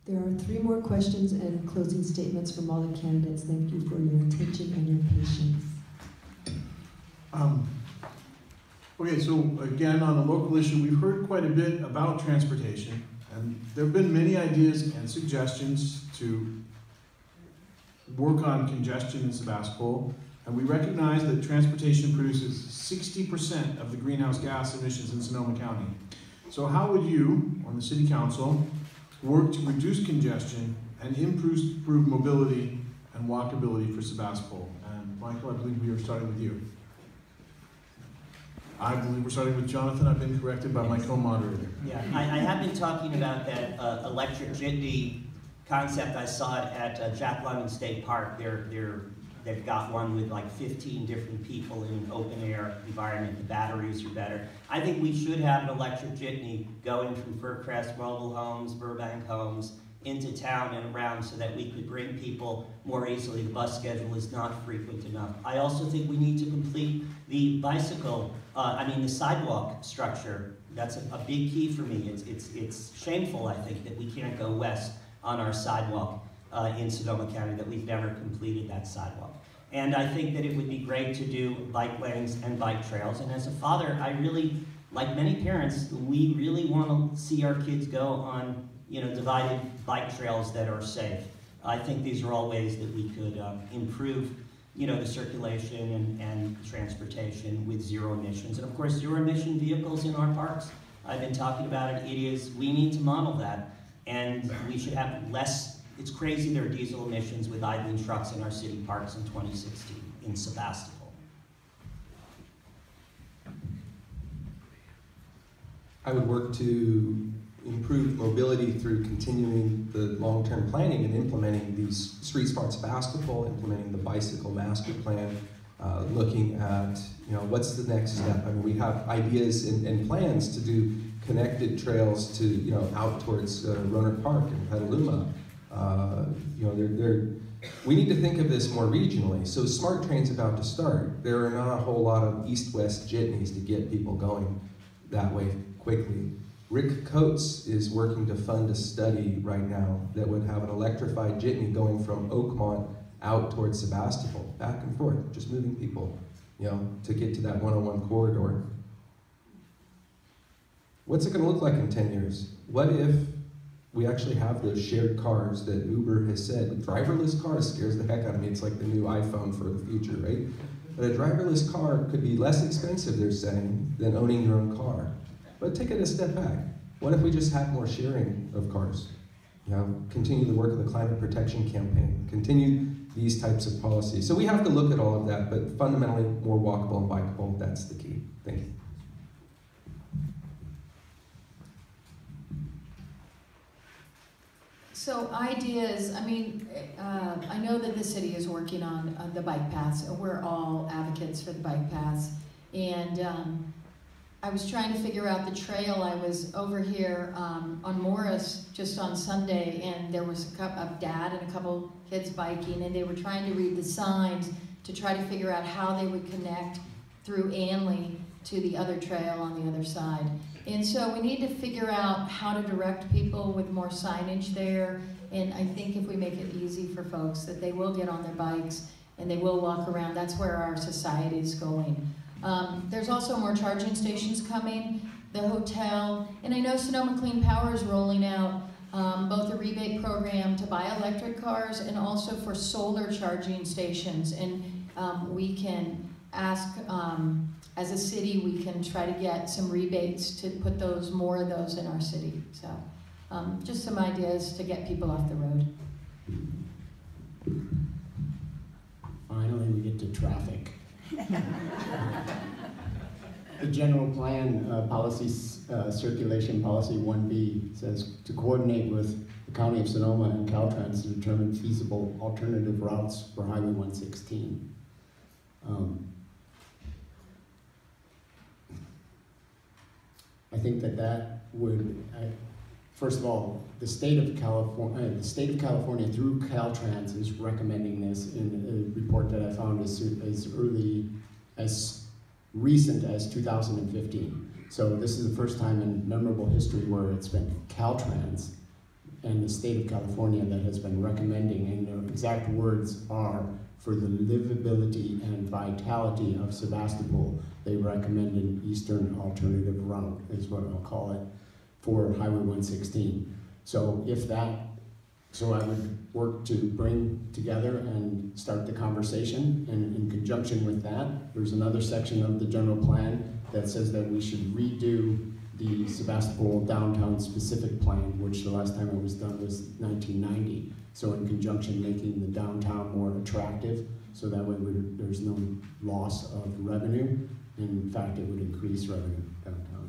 There are 3 more questions and closing statements from all the candidates. Thank you for your attention and your patience. Okay, so again, on a local issue, we've heard quite a bit about transportation, and there have been many ideas and suggestions to work on congestion in Sebastopol, and we recognize that transportation produces 60% of the greenhouse gas emissions in Sonoma County. So how would you, on the City Council, work to reduce congestion and improve mobility and walkability for Sebastopol? And Michael, I believe we are starting with you. I believe we're starting with Jonathan. I've been corrected by my co-moderator. Yeah, I have been talking about that electric jitney concept. I saw it at Jack London State Park. They've got one with like 15 different people in an open air environment. The batteries are better. I think we should have an electric jitney going from Furcrest Mobile Homes, Burbank Homes, into town and around so that we could bring people more easily. The bus schedule is not frequent enough. I also think we need to complete the the sidewalk structure. That's a big key for me. It's shameful, I think, that we can't go west on our sidewalk in Sonoma County, that we've never completed that sidewalk. And I think that it would be great to do bike lanes and bike trails. And as a father, I really, like many parents, we really want to see our kids go on divided bike trails that are safe. I think these are all ways that we could improve the circulation and transportation with zero emissions. And of course, zero emission vehicles in our parks. I've been talking about it. We need to model that. And we should have less. It's crazy there are diesel emissions with idling trucks in our city parks in 2016 in Sebastopol. I would work to improve mobility through continuing the long-term planning and implementing these Street Smart Sebastopol, implementing the bicycle master plan, looking at what's the next step. I mean, we have ideas and plans to do connected trails to out towards Runner Park and Petaluma. We need to think of this more regionally. So Smart Train's about to start. There are not a whole lot of east-west jitneys to get people going that way quickly. Rick Coates is working to fund a study right now that would have an electrified jitney going from Oakmont out towards Sebastopol, back and forth, just moving people, to get to that 101 corridor. What's it going to look like in 10 years? What if we actually have those shared cars that Uber has said? Driverless cars scares the heck out of me. It's like the new iPhone for the future, right? But a driverless car could be less expensive, they're saying, than owning your own car. But take it a step back. What if we just have more sharing of cars? Continue the work of the climate protection campaign, continue these types of policies. So we have to look at all of that, but fundamentally more walkable and bikeable, that's the key. Thank you. So ideas, I know that the city is working on the bike paths. We're all advocates for the bike paths. And I was trying to figure out the trail. I was over here on Morris just on Sunday, and there was a dad and a couple kids biking, and they were trying to read the signs to try to figure out how they would connect through Anley to the other trail on the other side. And so we need to figure out how to direct people with more signage there. And I think if we make it easy for folks, that they will get on their bikes and they will walk around. That's where our society is going. There's also more charging stations coming, the hotel, and I know Sonoma Clean Power is rolling out both a rebate program to buy electric cars and also for solar charging stations. And we can ask, as a city, we can try to get some rebates to put more of those in our city. So just some ideas to get people off the road. Finally, we get to traffic. The general plan circulation policy 1B says to coordinate with the County of Sonoma and Caltrans to determine feasible alternative routes for Highway 116. I think that would, first of all, the state of California through Caltrans is recommending this in a report that I found as recent as 2015. So this is the first time in memorable history where it's been Caltrans and the state of California that has been recommending, and their exact words are, for the livability and vitality of Sebastopol, they recommend an eastern alternative route, is what I'll call it, for Highway 116. So I would work to bring together and start the conversation, and in conjunction with that, there's another section of the general plan that says that we should redo the Sebastopol downtown specific plan, which the last time it was done was 1990. So in conjunction, making the downtown more attractive, so that way there's no loss of revenue. In fact, it would increase revenue downtown.